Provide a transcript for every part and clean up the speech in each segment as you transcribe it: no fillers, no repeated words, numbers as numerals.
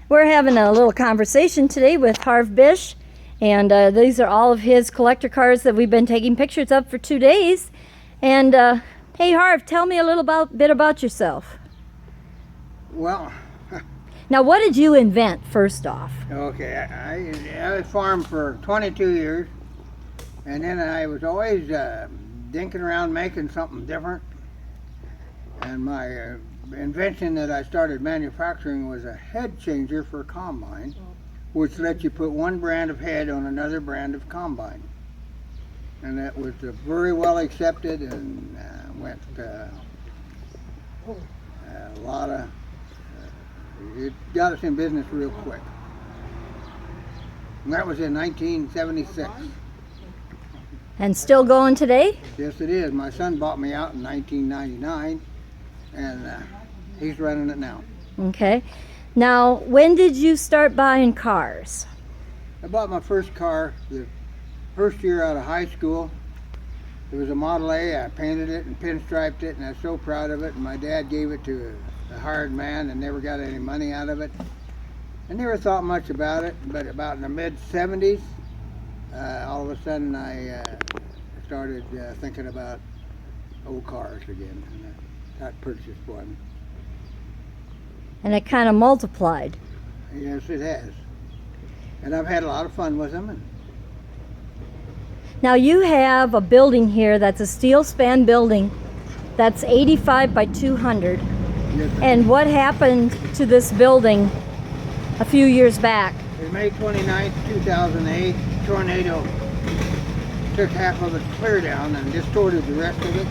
We're having a little conversation today with Harv Bish, and these are all of his collector cars that we've been taking pictures of for 2 days. And hey Harv, tell me a little bit about yourself. Well, now what did you invent first off? okay, I farmed for 22 years, and then I was always dinking around making something different. And my invention that I started manufacturing was a head changer for a combine, which lets you put one brand of head on another brand of combine. And that was very well accepted and went a lot of, it got us in business real quick. And that was in 1976. And still going today? Yes, it is. My son bought me out in 1999, and he's running it now. Okay. Now, when did you start buying cars? I bought my first car the first year out of high school. It was a Model A. I painted it and pinstriped it, and I was so proud of it. And my dad gave it to a hired man and never got any money out of it. I never thought much about it, but about in the mid-70s, all of a sudden I started thinking about old cars again, and I purchased one. And it kind of multiplied. Yes, it has. And I've had a lot of fun with them. And now you have a building here that's a steel span building that's 85 by 200. yes, And what happened to this building a few years back? on May 29th, 2008, tornado took half of it clear down and distorted the rest of it.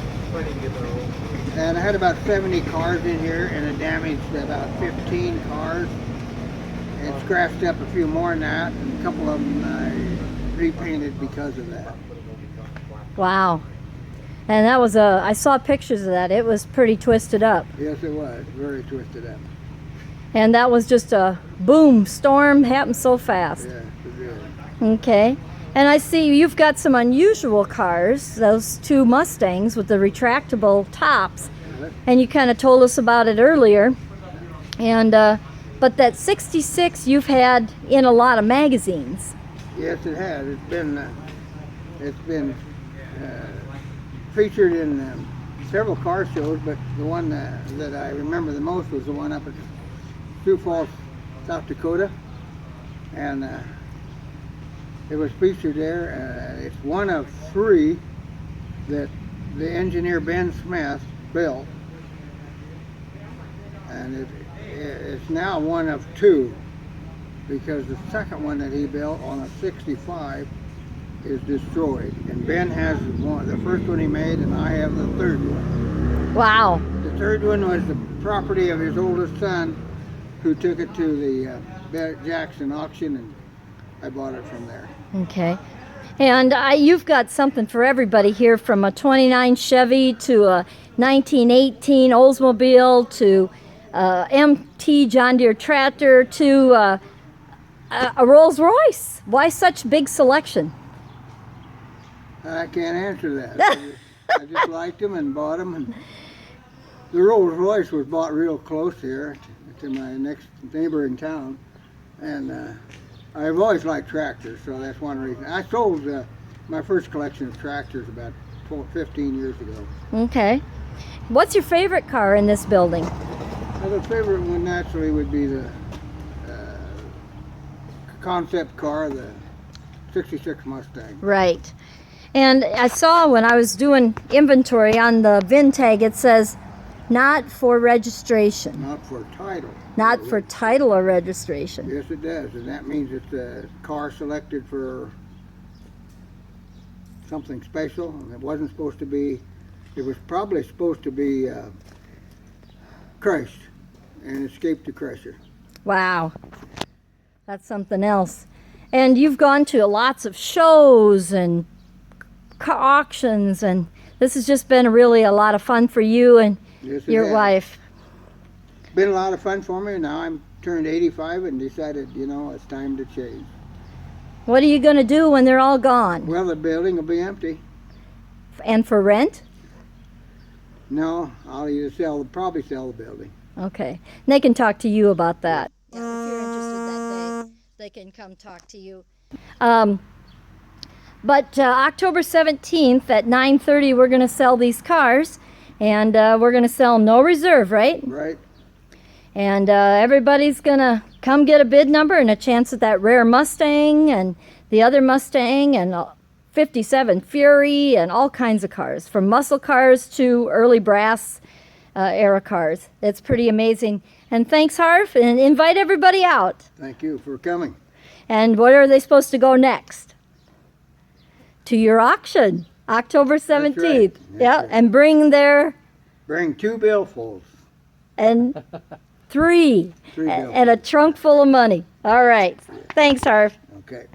And I had about 70 cars in here, and it damaged about 15 cars. It scratched up a few more than that, and a couple of them I repainted because of that. Wow. And that was I saw pictures of that. It was pretty twisted up. Yes, it was. Very twisted up. And that was just a boom, storm, happened so fast. Yeah, it did. Okay. And I see you've got some unusual cars, those two Mustangs with the retractable tops. And you kind of told us about it earlier. And but that 66 you've had in a lot of magazines. Yes, it has. It's been featured in several car shows, but the one that I remember the most was the one up at Sioux Falls, South Dakota, and it was featured there. It's one of 3 that the engineer Ben Smith built, and it's now one of 2, because the second one that he built on a 65 is destroyed, and Ben has the first one he made, and I have the third one. Wow. The third one was the property of his oldest son, who took it to the Jackson auction, and I bought it from there. Okay. And you've got something for everybody here, from a 29 Chevy to a 1918 Oldsmobile to MT John Deere tractor to a Rolls Royce. Why such big selection? I can't answer that. I just liked them and bought them. And the Rolls Royce was bought real close here to my next neighboring town, and I've always liked tractors, so that's one reason. I sold my first collection of tractors about 15 years ago. Okay. What's your favorite car in this building? Well, the favorite one naturally would be the concept car, the 66 Mustang. Right. And I saw when I was doing inventory on the VIN tag, it says not for registration. Not for title. Not for title or registration. Yes, it does, and that means it's a car selected for something special, and it wasn't supposed to be. It was probably supposed to be crushed and escaped the crusher. Wow. That's something else. And you've gone to lots of shows and auctions, and this has just been really a lot of fun for you and Yes, it your has. wife. Been a lot of fun for me. Now I'm turned 85 and decided, it's time to change. What are you going to do when they're all gone? Well, the building will be empty. And for rent? No, I'll probably sell the building. Okay. And they can talk to you about that. Yeah, if you're interested. they can come talk to you. But October 17th at 9:30, we're going to sell these cars, and we're going to sell them no reserve, right? Right. And everybody's going to come get a bid number and a chance at that rare Mustang and the other Mustang and 57 Fury and all kinds of cars, from muscle cars to early brass era cars. It's pretty amazing. And thanks, Harv, and invite everybody out. Thank you for coming. And where are they supposed to go next? To your auction, October 17th. That's right. Yeah, and bring 2 billfuls. and three Three and a trunk full of money. All right. Thanks, Harv. Okay.